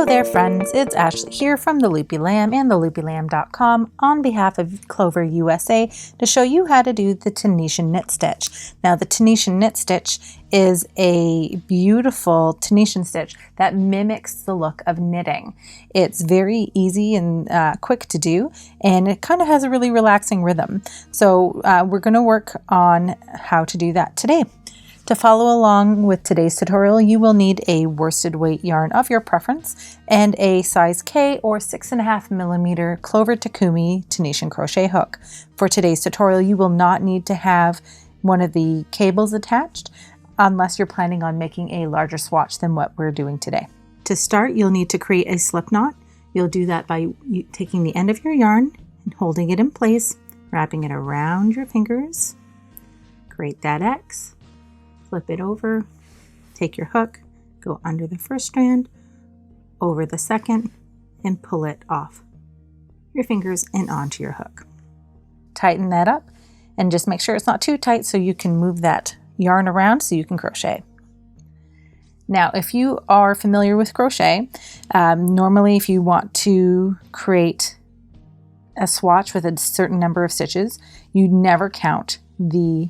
Hello there friends, it's Ashley here from the Loopy Lamb and theloopylamb.com on behalf of Clover USA to show you how to do the Tunisian Knit Stitch. Now the Tunisian Knit Stitch is a beautiful Tunisian stitch that mimics the look of knitting. It's very easy and quick to do, and it kind of has a really relaxing rhythm. So we're going to work on how to do that today. To follow along with today's tutorial, you will need a worsted weight yarn of your preference and a size K or 6.5mm Clover Takumi Tunisian crochet hook. For today's tutorial, you will not need to have one of the cables attached unless you're planning on making a larger swatch than what we're doing today. To start, you'll need to create a slip knot. You'll do that by taking the end of your yarn and holding it in place, wrapping it around your fingers. Create that X. Flip it over, take your hook, go under the first strand, over the second, and pull it off your fingers and onto your hook. Tighten that up and just make sure it's not too tight so you can move that yarn around so you can crochet. Now, if you are familiar with crochet, normally if you want to create a swatch with a certain number of stitches, you never count the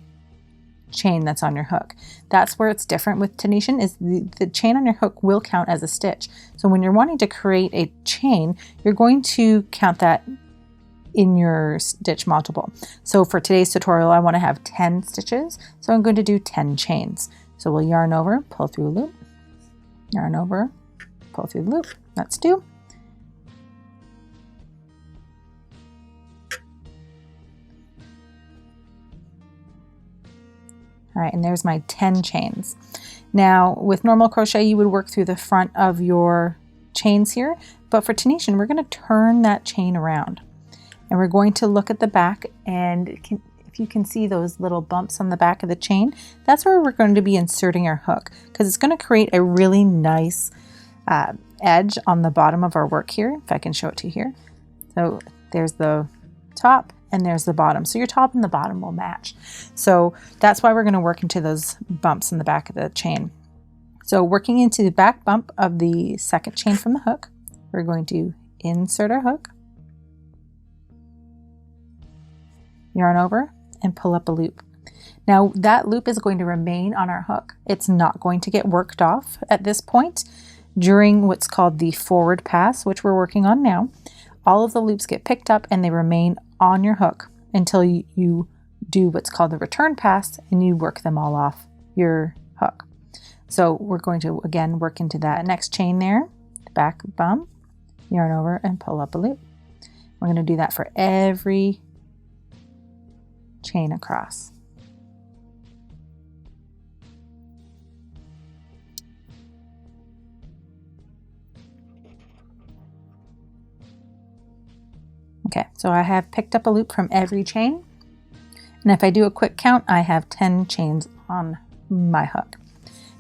chain that's on your hook. That's where it's different with Tunisian, is the chain on your hook will count as a stitch. So when you're wanting to create a chain, you're going to count that in your stitch multiple. So for today's tutorial, I want to have 10 stitches. So I'm going to do 10 chains. So we'll yarn over, pull through a loop, yarn over, pull through the loop. That's 2. All right, and there's my 10 chains. Now, with normal crochet, you would work through the front of your chains here, but for Tunisian, we're going to turn that chain around. And we're going to look at the back, and if you can see those little bumps on the back of the chain, that's where we're going to be inserting our hook, because it's going to create a really nice edge on the bottom of our work here, if I can show it to you here. So there's the top, and there's the bottom. So your top and the bottom will match. So that's why we're going to work into those bumps in the back of the chain. So working into the back bump of the second chain from the hook, we're going to insert our hook, yarn over, and pull up a loop. Now that loop is going to remain on our hook. It's not going to get worked off at this point. During what's called the forward pass, which we're working on now, all of the loops get picked up and they remain on your hook until you do what's called the return pass and you work them all off your hook. So we're going to again work into that next chain there, the back bump, yarn over and pull up a loop. We're going to do that for every chain across. Okay, so I have picked up a loop from every chain, and if I do a quick count, I have 10 chains on my hook.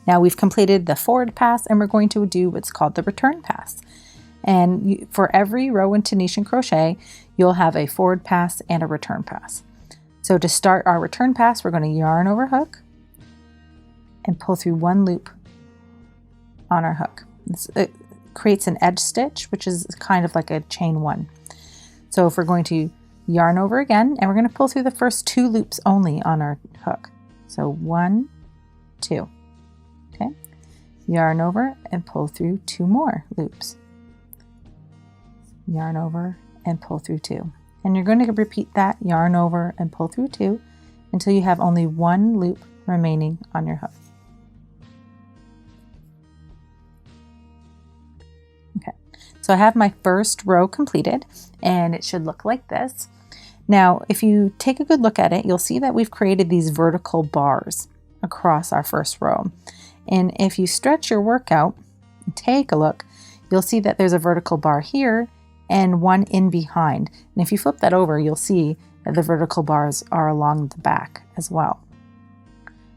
Now we've completed the forward pass, and we're going to do what's called the return pass. And for every row in Tunisian crochet, you'll have a forward pass and a return pass. So to start our return pass, we're going to yarn over hook and pull through one loop on our hook. It creates an edge stitch, which is kind of like a chain 1. So if we're going to yarn over again, and we're going to pull through the first 2 loops only on our hook. So 1, 2, okay? Yarn over and pull through 2 more loops. Yarn over and pull through 2. And you're going to repeat that, yarn over and pull through 2 until you have only 1 loop remaining on your hook. Okay, so I have my first row completed, and it should look like this. Now, if you take a good look at it, you'll see that we've created these vertical bars across our first row. And if you stretch your work out and take a look, you'll see that there's a vertical bar here and one in behind. And if you flip that over, you'll see that the vertical bars are along the back as well.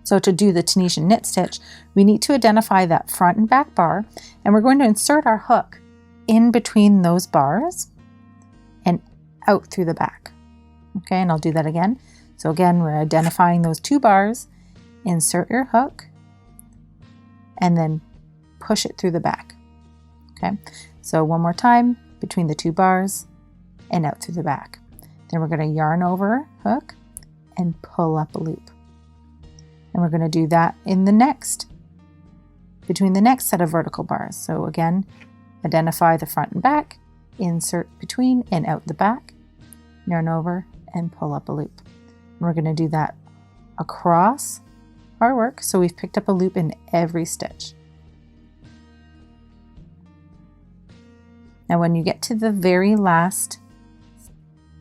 So to do the Tunisian knit stitch, we need to identify that front and back bar, and we're going to insert our hook in between those bars and out through the back. Okay, and I'll do that again. So again, we're identifying those 2 bars, insert your hook, and then push it through the back. Okay, so one more time between the 2 bars and out through the back. Then we're going to yarn over, hook, and pull up a loop. And we're going to do that in the next, between the next set of vertical bars. So again, identify the front and back, insert between and out the back, yarn over, and pull up a loop. And we're going to do that across our work, so we've picked up a loop in every stitch. Now when you get to the very last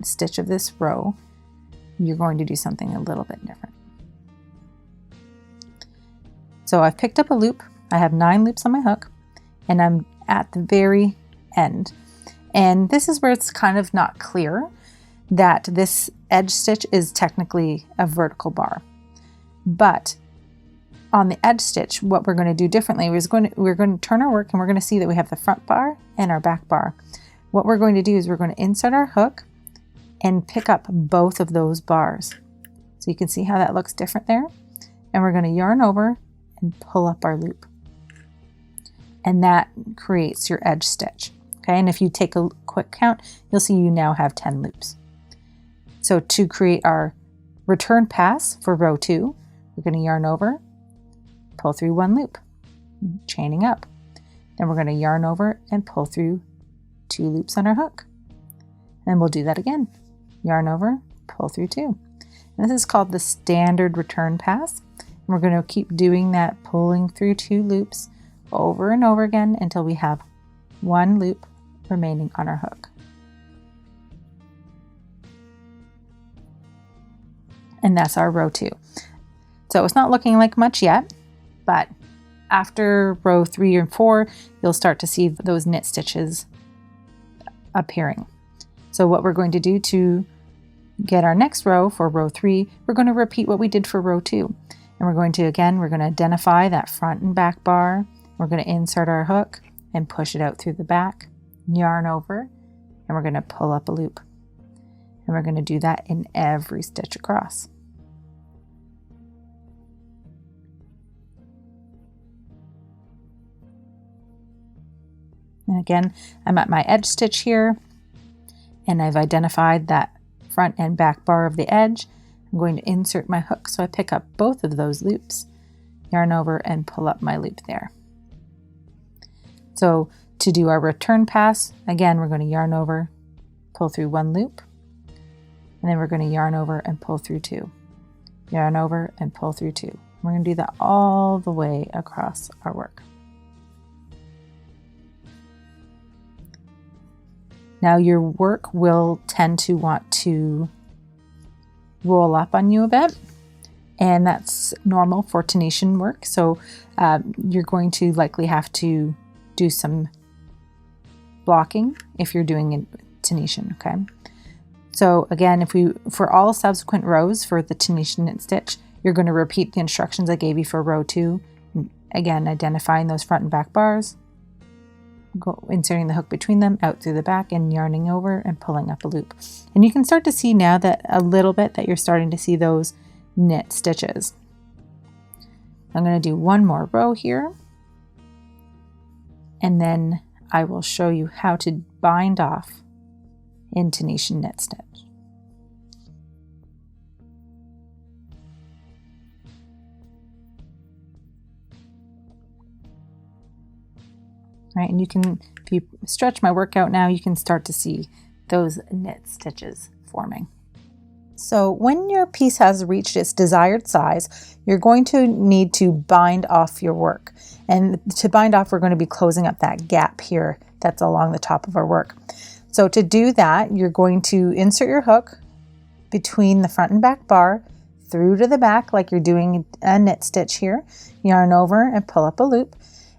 stitch of this row, you're going to do something a little bit different. So I've picked up a loop, I have 9 loops on my hook, and I'm at the very end. And this is where it's kind of not clear that this edge stitch is technically a vertical bar. But on the edge stitch, what we're going to do differently is we're going to turn our work, and we're going to see that we have the front bar and our back bar. What we're going to do is we're going to insert our hook and pick up both of those bars. So you can see how that looks different there. And we're going to yarn over and pull up our loop. And that creates your edge stitch. Okay, and if you take a quick count, you'll see you now have 10 loops. So to create our return pass for row 2, we're going to yarn over, pull through 1 loop, chaining up. Then we're going to yarn over and pull through 2 loops on our hook. And we'll do that again. Yarn over, pull through 2. And this is called the standard return pass. And we're going to keep doing that, pulling through 2 loops over and over again until we have 1 loop remaining on our hook. And that's our row 2. So it's not looking like much yet, but after row 3 and 4, you'll start to see those knit stitches appearing. So what we're going to do to get our next row for row 3, we're going to repeat what we did for row 2. And we're going to identify that front and back bar. We're going to insert our hook and push it out through the back, yarn over, and we're going to pull up a loop. And we're going to do that in every stitch across. And again, I'm at my edge stitch here, and I've identified that front and back bar of the edge. I'm going to insert my hook, so I pick up both of those loops, yarn over, and pull up my loop there. So to do our return pass, again, we're going to yarn over, pull through 1 loop, and then we're going to yarn over and pull through 2. Yarn over and pull through 2. We're going to do that all the way across our work. Now your work will tend to want to roll up on you a bit, and that's normal for Tunisian work. So you're going to likely have to do some blocking if you're doing in Tunisian, okay? So again, for all subsequent rows for the Tunisian knit stitch, you're going to repeat the instructions I gave you for row 2. Again, identifying those front and back bars, inserting the hook between them, out through the back, and yarning over and pulling up a loop. And you can start to see now that a little bit that you're starting to see those knit stitches. I'm going to do one more row here, and then I will show you how to bind off in Tunisian knit stitch. All right, and you can, if you stretch my work out now, you can start to see those knit stitches forming. So when your piece has reached its desired size, you're going to need to bind off your work. And to bind off, we're going to be closing up that gap here that's along the top of our work. So to do that, you're going to insert your hook between the front and back bar, through to the back like you're doing a knit stitch here, yarn over and pull up a loop.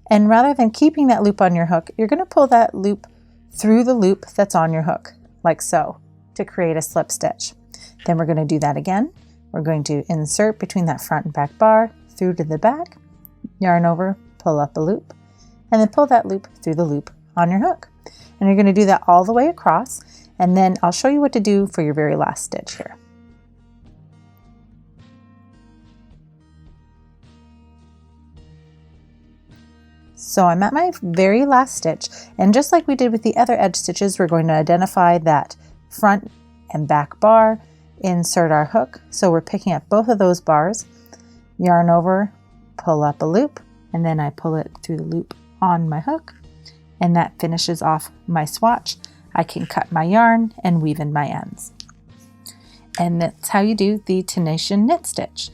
And rather than keeping that loop on your hook, you're going to pull that loop through the loop that's on your hook, like so, to create a slip stitch. Then we're going to do that again. We're going to insert between that front and back bar, through to the back, yarn over, pull up a loop, and then pull that loop through the loop on your hook. And you're going to do that all the way across, and then I'll show you what to do for your very last stitch here. So I'm at my very last stitch, and just like we did with the other edge stitches, we're going to identify that front and back bar, insert our hook. So we're picking up both of those bars, yarn over, pull up a loop, and then I pull it through the loop on my hook, and that finishes off my swatch. I can cut my yarn and weave in my ends. And that's how you do the Tunisian knit stitch.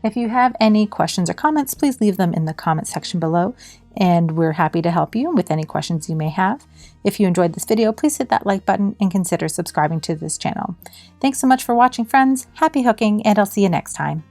If you have any questions or comments, please leave them in the comment section below, and we're happy to help you with any questions you may have. If you enjoyed this video, please hit that like button and consider subscribing to this channel. Thanks so much for watching, friends. Happy hooking, and I'll see you next time.